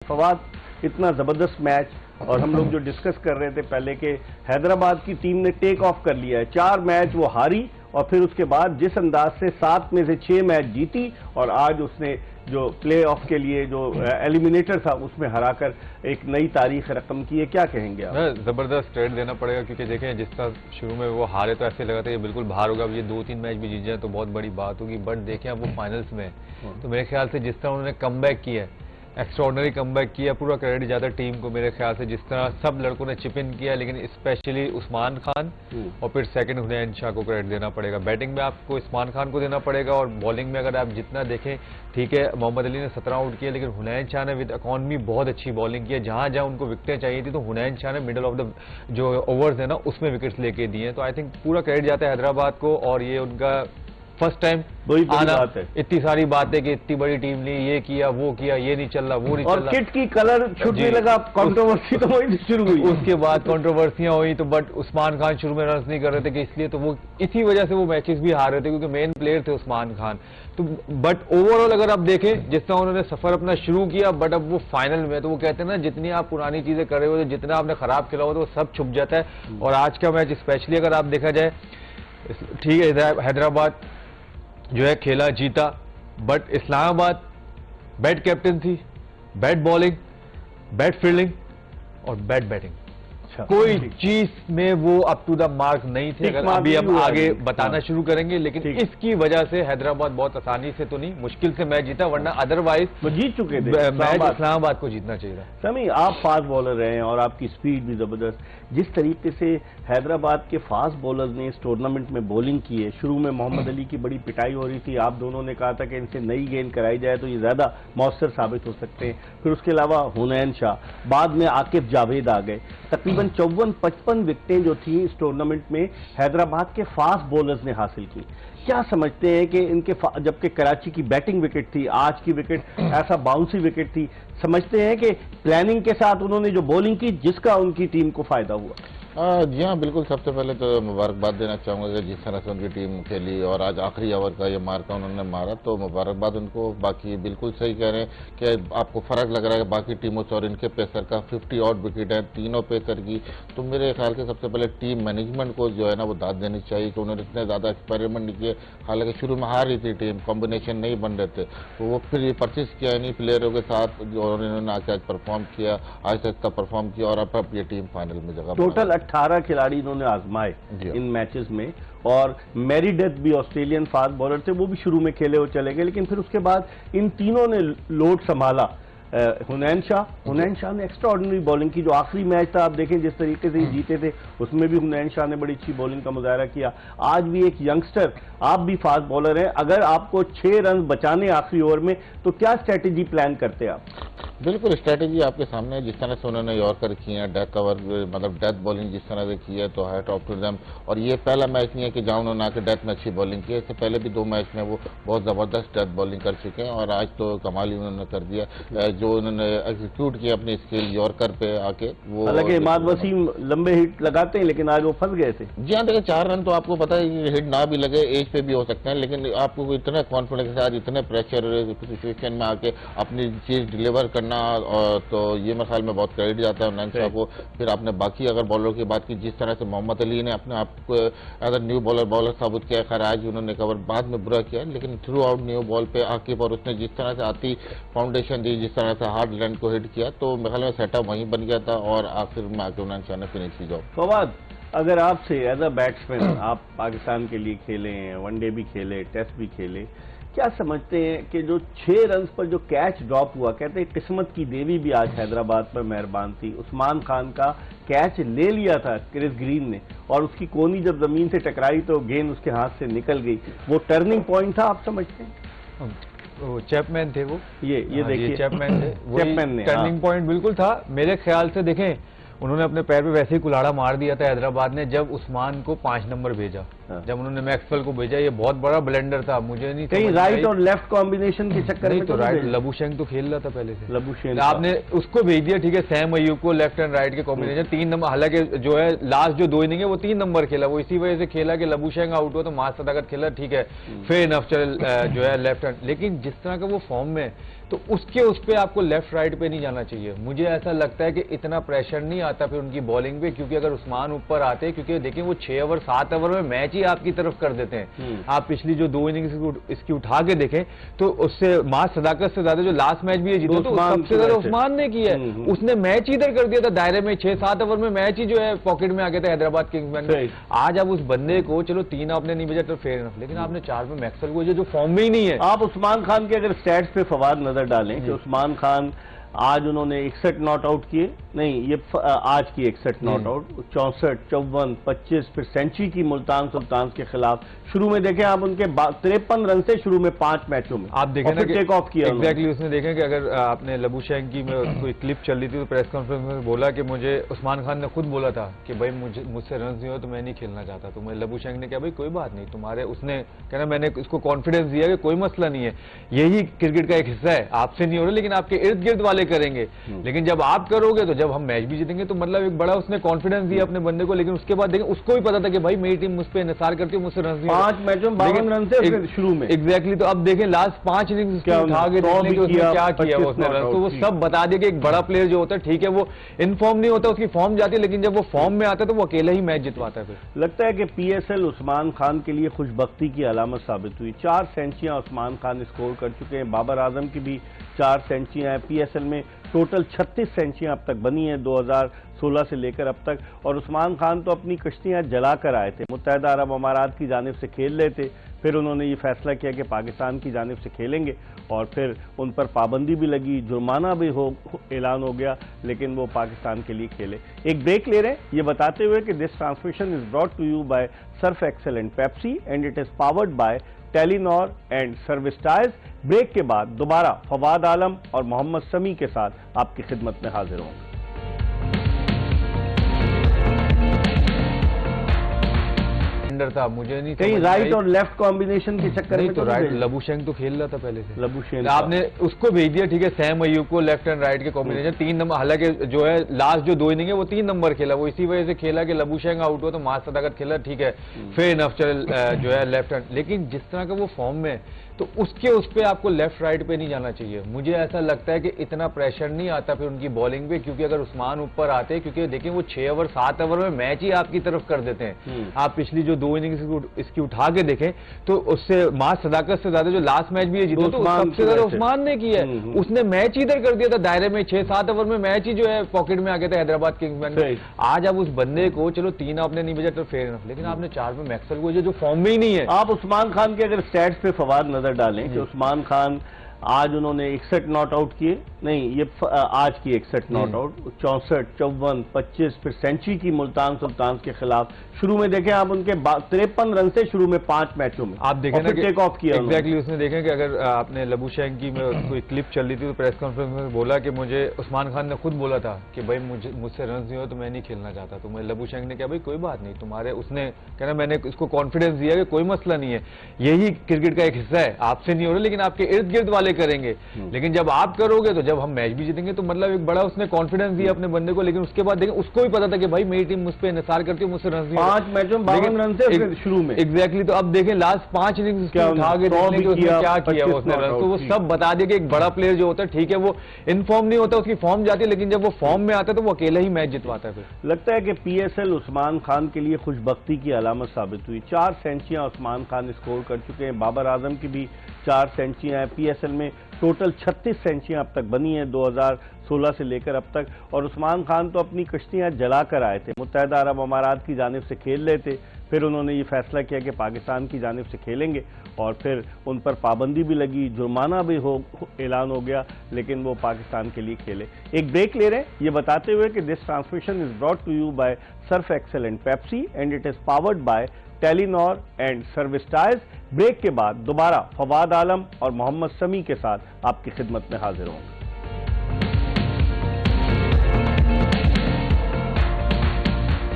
फवाद, इतना जबरदस्त मैच और हम लोग जो डिस्कस कर रहे थे पहले के हैदराबाद की टीम ने टेक ऑफ कर लिया है। 4 मैच वो हारी और फिर उसके बाद जिस अंदाज से 7 में से 6 मैच जीती और आज उसने जो प्ले ऑफ के लिए जो एलिमिनेटर था उसमें हराकर एक नई तारीख रकम की है। क्या कहेंगे आप? जबरदस्त क्रेडिट देना पड़ेगा क्योंकि देखें जिस तरह शुरू में वो हारे तो ऐसे लगा था ये बिल्कुल बाहर होगा, अब ये 2-3 मैच भी जीत जाए तो बहुत बड़ी बात होगी। बट देखें अब वो फाइनल्स में तो मेरे ख्याल से जिस तरह उन्होंने कमबैक किया है, एक्स्ट्राऑर्डिनरी कमबैक किया, पूरा क्रेडिट जाता है टीम को मेरे ख्याल से। जिस तरह सब लड़कों ने चिप इन किया, लेकिन स्पेशली उस्मान खान और फिर सेकंड हुनैन शाह को क्रेडिट देना पड़ेगा। बैटिंग में आपको उस्मान खान को देना पड़ेगा और बॉलिंग में अगर आप जितना देखें, ठीक है मोहम्मद अली ने 17 आउट किया, लेकिन हुनैन शाह ने विद इकॉनमी बहुत अच्छी बॉलिंग की है। जहां जहां उनको विकेटें चाहिए थी तो हुनैन शाह ने मिडल ऑफ द जो ओवर्स है ना उसमें विकेट्स लेके दिए। तो आई थिंक पूरा क्रेडिट जाता है हैदराबाद को और ये उनका फर्स्ट टाइम आना है। इतनी सारी बातें कि इतनी बड़ी टीम ने ये किया वो किया, ये नहीं चल रहा वो नहीं चल रहा, और किट की कलर छूटने लगा, कंट्रोवर्सी तो वही शुरू हुई। उसके बाद कंट्रोवर्सियां हुई तो बट उस्मान खान शुरू में रन नहीं कर रहे थे कि इसलिए तो वो इसी वजह से वो मैचेस भी हार रहे थे क्योंकि मेन प्लेयर थे उस्मान खान। तो बट ओवरऑल अगर आप देखें जिस तरह उन्होंने सफर अपना शुरू किया, बट अब वो फाइनल में तो वो कहते हैं ना जितनी आप पुरानी चीजें कर रहे हो, जितना आपने खराब खेला हो तो वो सब छुप जाता है। और आज का मैच स्पेशली अगर आप देखा जाए, ठीक है हैदराबाद जो है खेला जीता, but Islamabad bad captaincy, bad bowling, bad fielding और बैड बैटिंग, कोई चीज में वो अप टू द मार्क नहीं थे। अगर अभी हम आगे बताना शुरू करेंगे, लेकिन इसकी वजह से हैदराबाद बहुत आसानी से तो नहीं, मुश्किल से मैच जीता, वरना अदरवाइज वो जीत चुके थे। मैच इस्लामाबाद को जीतना चाहिए था। समी, आप फास्ट बॉलर रहे हैं और आपकी स्पीड भी जबरदस्त। जिस तरीके से हैदराबाद के फास्ट बॉलर्स ने इस टूर्नामेंट में बॉलिंग की है, शुरू में मोहम्मद अली की बड़ी पिटाई हो रही थी, आप दोनों ने कहा था कि इनसे नई गेंद कराई जाए तो ये ज्यादा मौसर साबित हो सकते हैं। फिर उसके अलावा हुनैन शाह, बाद में आकिब जावेद आ गए। तकरीबन 54-55 विकेटें जो थी इस टूर्नामेंट में हैदराबाद के फास्ट बॉलर्स ने हासिल की। क्या समझते हैं कि इनके जबकि कराची की बैटिंग विकेट थी, आज की विकेट ऐसा बाउंसी विकेट थी, समझते हैं कि प्लानिंग के साथ उन्होंने जो बॉलिंग की जिसका उनकी टीम को फायदा हुआ? जी हाँ, बिल्कुल। सबसे पहले तो मुबारकबाद देना चाहूँगा कि जिस तरह से उनकी टीम खेली और आज आखिरी ओवर का ये मार्का उन्होंने मारा, तो मुबारकबाद उनको। बाकी बिल्कुल सही कह रहे हैं कि आपको फर्क लग रहा है बाकी टीमों से और इनके पेसर का 50 ऑड विकेट है तीनों पेसर की। तो मेरे ख्याल से सबसे पहले टीम मैनेजमेंट को जो है ना वो दाद देनी चाहिए कि उन्होंने इतने ज़्यादा एक्सपेरिमेंट नहीं किए। हालांकि शुरू में हार रही थी टीम, कॉम्बिनेशन नहीं बन रहे थे, तो वो फिर ये परचेज किया इन्हीं प्लेयरों के साथ और इन्होंने आके आज परफॉर्म किया, आज तक का परफॉर्म किया और अब ये टीम फाइनल में जगह। टोटल 18 खिलाड़ी इन्होंने आजमाए इन मैचेस में और मैरी डेथ भी ऑस्ट्रेलियन फास्ट बॉलर थे, वो भी शुरू में खेले और चले गए, लेकिन फिर उसके बाद इन तीनों ने लोड संभाला। हुनैन शाह ने एक्स्ट्रा ऑर्डिनरी बॉलिंग की। जो आखिरी मैच था आप देखें जिस तरीके से जीते थे उसमें भी हुनैन शाह ने बड़ी अच्छी बॉलिंग का मुजाहरा किया। आज भी एक यंगस्टर, आप भी फास्ट बॉलर हैं, अगर आपको 6 रन बचाने आखिरी ओवर में तो क्या स्ट्रेटेजी प्लान करते हैं आप? बिल्कुल, स्ट्रेटेजी आपके सामने है। जिस तरह से उन्होंने यॉर्कर किए हैं, डेथ ओवर मतलब डेथ बॉलिंग जिस तरह से की है, तो हैट ऑफ टू देम। और ये पहला मैच नहीं है कि जहां उन्होंने आके डेथ में अच्छी बॉलिंग की है, इससे पहले भी 2 मैच में वो बहुत जबरदस्त डेथ बॉलिंग कर चुके हैं और आज तो कमाल ही उन्होंने कर दिया जो उन्होंने एग्जीक्यूट किया अपनी स्किल यॉर्कर पे आके। वो हालांकि इमाद वसीम लंबे हिट लगाते हैं लेकिन आज वो फंस गए थे। जी हाँ, देखिए 4 रन तो आपको पता है हिट ना भी लगे, एज पे भी हो सकते हैं, लेकिन आपको इतने कॉन्फिडेंस के साथ इतने प्रेशर सिचुएशन में आके अपनी चीज डिलीवर करना, तो ये मेरे ख्याल में बहुत क्रेडिट जाता है हुनैन शाह को। फिर आपने बाकी अगर बॉलर की बात की, जिस तरह से मोहम्मद अली ने अपने आप को एज अ न्यू बॉलर साबित किया, खैर आज उन्होंने कवर बाद में बुरा किया, लेकिन थ्रू आउट न्यू बॉल पे आकिब और उसने जिस तरह से आती फाउंडेशन दी, जिस तरह से हार्ड लैंड को हिट किया, तो मेरे ख्याल में सेटअप वहीं बन गया था और आखिर में आके हुनैन शाह ने फिनिश की जॉब। फवाद, अगर आपसे एज अ बैट्समैन, आप पाकिस्तान के लिए खेले हैं, वनडे भी खेले, टेस्ट भी खेले, क्या समझते हैं कि जो 6 रन पर जो कैच ड्रॉप हुआ, कहते हैं किस्मत की देवी भी आज हैदराबाद पर मेहरबान थी। उस्मान खान का कैच ले लिया था क्रिस ग्रीन ने और उसकी कोनी जब जमीन से टकराई तो गेंद उसके हाथ से निकल गई, वो टर्निंग पॉइंट था, आप समझते हैं? वो चैपमैन थे, वो ये देखिए चैपमैन थे, चैपमैन ने टर्निंग पॉइंट बिल्कुल था मेरे ख्याल से। देखें उन्होंने अपने पैर पे वैसे ही कुल्हाड़ा मार दिया था हैदराबाद ने जब उस्मान को 5 नंबर भेजा, जब उन्होंने मैक्सवेल को भेजा, ये बहुत बड़ा ब्लेंडर था, मुझे नहीं कहीं राइट और लेफ्ट कॉम्बिनेशन के चक्कर में तो राइट लबुशेंक तो खेल रहा था पहले से, लबुशेंक आपने उसको भेज दिया, ठीक है, सैम अयूब को लेफ्ट एंड राइट के कॉम्बिनेशन 3 नंबर, हालांकि जो है लास्ट जो 2 इनिंग है वो 3 नंबर खेला, वो इसी वजह से खेला कि लबुशेंक आउट हुआ तो मास सदाकत खेला, ठीक है, फेयर इनफ चल जो है लेफ्ट हैंड, लेकिन जिस तरह का वो फॉर्म में, तो उस पे आपको लेफ्ट राइट पे नहीं जाना चाहिए। मुझे ऐसा लगता है कि इतना प्रेशर नहीं आता फिर उनकी बॉलिंग पे, क्योंकि अगर उस्मान ऊपर आते, क्योंकि देखिए वो 6 ओवर 7 ओवर में मैच ही आपकी तरफ कर देते हैं। आप पिछली जो 2 इनिंग्स इसकी उठा के देखें तो उससे मास सदाकत से ज्यादा जो लास्ट मैच भी है जीता तो सबसे ज्यादा उस्मान ने किया है, उसने मैच इधर कर दिया था दायरे में, 6-7 ओवर में मैच ही जो है पॉकेट में आ गया था हैदराबाद किंग्समैन में। आज आप उस बंदे को, चलो 3 आपने नहीं भेजा तो फेयर इनफ, लेकिन आपने 4 में मैक्सवेल को जो फॉर्म में ही नहीं है। आप उस्मान खान के अगर स्टैट्स पे फवाद नजर डालें कि उस्मान खान आज उन्होंने 61 नॉट आउट किए, नहीं ये आज की 61 नॉट आउट, 64, 54, 25, फिर सेंचुरी की मुल्तान सुल्तान के खिलाफ। शुरू में देखें आप उनके 53 रन से शुरू में 5 मैचों में आप देखें ना टेक ऑफ किया एग्जैक्टली। उसने देखें कि अगर आपने लबुशेंक की में कोई क्लिप चल रही थी तो प्रेस कॉन्फ्रेंस में बोला कि मुझे, उस्मान खान ने खुद बोला था कि भाई मुझसे रन नहीं हो तो मैं नहीं खेलना चाहता, तो मैं लबुशेंक ने कहा भाई कोई बात नहीं तुम्हारे, उसने कहना मैंने इसको कॉन्फिडेंस दिया कि कोई मसला नहीं है, यही क्रिकेट का एक हिस्सा है, आपसे नहीं हो रहा लेकिन आपके इर्द गिर्द वाले करेंगे, लेकिन जब आप करोगे तो जब हम मैच भी जीतेंगे, तो मतलब एक बड़ा उसने कॉन्फिडेंस दिया अपने बंदे को, लेकिन उसके बाद देखें उसको भी पता था कि भाई मेरी टीम मुझ पर इंतजार करती है, मुझसे रन 5 मैचों में 52 रन से शुरू में एग्जैक्टली। तो अब देखें लास्ट 5 इनिंग्स उसने क्या किया उसने रन, तो वो सब बता दिया कि एक बड़ा प्लेयर जो होता है, ठीक है वो इनफॉर्म नहीं होता, उसकी फॉर्म जाती है, लेकिन जब वो फॉर्म में आता है तो वो अकेला ही मैच जितवाता है। फिर लगता है कि पीएसएल उस्मान खान के लिए खुशबख्ती की अलामत साबित हुई। 4 सेंचुरियां उस्मान खान स्कोर कर चुके हैं, बाबर आजम की भी 4 सेंचुरियां हैं। पीएसएल में टोटल 36 सेंचुरियां अब तक बनी हैं 2016 से लेकर अब तक, और उस्मान खान तो अपनी कश्तियां जला कर आए थे, मुत्तहिदा अरब अमारात की जानिब से खेल रहे थे, फिर उन्होंने ये फैसला किया कि पाकिस्तान की जानिब से खेलेंगे, और फिर उन पर पाबंदी भी लगी, जुर्माना भी ऐलान हो गया, लेकिन वो पाकिस्तान के लिए खेले। एक ब्रेक ले रहे हैं ये बताते हुए कि this transmission is brought to you by Surf Excel and Pepsi and it is powered by Telenor and Service Tyres. Break के बाद दोबारा फवाद आलम और मोहम्मद समी के साथ आपकी खिदमत में हाजिर होंगे। था, मुझे नहीं कहीं राइट और लेफ्ट कॉम्बिनेशन के चक्कर में तो राइट लबुशेंक तो खेल रहा था पहले से, लबुशेंक आपने उसको भेज दिया, ठीक है, सैम अयूब को लेफ्ट एंड राइट के कॉम्बिनेशन 3 नंबर, हालांकि जो है लास्ट जो 2 इनिंग है वो 3 नंबर खेला, वो इसी वजह से खेला कि लबुशेंक आउट हुआ तो मास सदाकत खेला, ठीक है, फेयर इनफ चल जो है लेफ्ट हैंड, लेकिन जिस तरह का वो फॉर्म में, तो उस पे आपको लेफ्ट राइट पे नहीं जाना चाहिए। मुझे ऐसा लगता है कि इतना प्रेशर नहीं आता फिर उनकी बॉलिंग पे, क्योंकि अगर उस्मान ऊपर आते, क्योंकि देखिए वो 6 ओवर 7 ओवर में मैच ही आपकी तरफ कर देते हैं। आप पिछली जो 2 इनिंग्स इसकी उठा के देखें तो उससे मास सदाकत से ज्यादा जो लास्ट मैच भी है जीता तो सबसे ज्यादा उस्मान ने किया है, उसने मैच ही इधर कर दिया था दायरे में, 6-7 ओवर में मैच ही जो है पॉकेट में आ गया था हैदराबाद किंग्समैन में। आज आप उस बंदे को, चलो 3 आपने नहीं भेजा तो फेयर इनफ, लेकिन आपने 4 में मैक्सवेल को जो फॉर्म में ही नहीं है। आप उस्मान खान के अगर स्टैट्स पे फवाद नजर डालें कि उस्मान खान आज उन्होंने 61 नॉट आउट किए, नहीं ये आज की 61 नॉट आउट, 64, 54, 25, फिर सेंचुरी की मुल्तान सुल्तान के खिलाफ। शुरू में देखें आप उनके 53 रन से शुरू में 5 मैचों में आप देखें ना टेक ऑफ किया एग्जैक्टली। उसने देखें कि अगर आपने लबुशेंक की में कोई क्लिप चल रही थी तो प्रेस कॉन्फ्रेंस में बोला कि मुझे, उस्मान खान ने खुद बोला था कि भाई मुझसे रन नहीं हो तो मैं नहीं खेलना चाहता, तो मैं लबुशेंक ने कहा भाई कोई बात नहीं तुम्हारे, उसने कहना मैंने इसको कॉन्फिडेंस दिया कि कोई मसला नहीं है, यही क्रिकेट का एक हिस्सा है, आपसे नहीं हो रहा लेकिन आपके इर्द गिर्द वाले करेंगे, लेकिन जब आप करोगे तो जब हम मैच भी जीतेंगे, तो मतलब एक बड़ा उसने कॉन्फिडेंस दिया अपने बंदे को, लेकिन उसके बाद देखें उसको भी पता था कि भाई मेरी टीम मुझ पर इंतजार करती है, मुझसे रन 5 मैचों में 52 रन से शुरू में एग्जैक्टली। तो अब देखें लास्ट 5 इनिंग्स उसके उठा के देखने कि उसने क्या किया उसने रन, तो वो सब बता दिया कि एक बड़ा प्लेयर जो होता है, ठीक है वो इनफॉर्म नहीं होता, उसकी फॉर्म जाती है, लेकिन जब वो फॉर्म में आता है तो वो अकेला ही मैच जितवाता है। फिर लगता है कि पीएसएल उस्मान खान के लिए खुशबख्ती की अलामत साबित हुई। 4 सेंचुरियां उस्मान खान स्कोर कर चुके हैं, बाबर आजम की भी 4 सेंचुरियां हैं। पीएसएल में टोटल 36 सेंचुरियां अब तक बनी हैं 2016 से लेकर अब तक, और उस्मान खान तो अपनी कश्तियां जला कर आए थे, मुत्तहिदा अरब अमारात की जानिब से खेल रहे थे, फिर उन्होंने ये फैसला किया कि पाकिस्तान की जानिब से खेलेंगे, और फिर उन पर पाबंदी भी लगी, जुर्माना भी ऐलान हो गया, लेकिन वो पाकिस्तान के लिए खेले। एक ब्रेक ले रहे हैं ये बताते हुए कि this transmission is brought to you by Surf Excel and Pepsi and it is powered by Telenor and Service Tyres. Break के बाद दोबारा फवाद आलम और मोहम्मद समी के साथ आपकी खिदमत में हाजिर होंगे।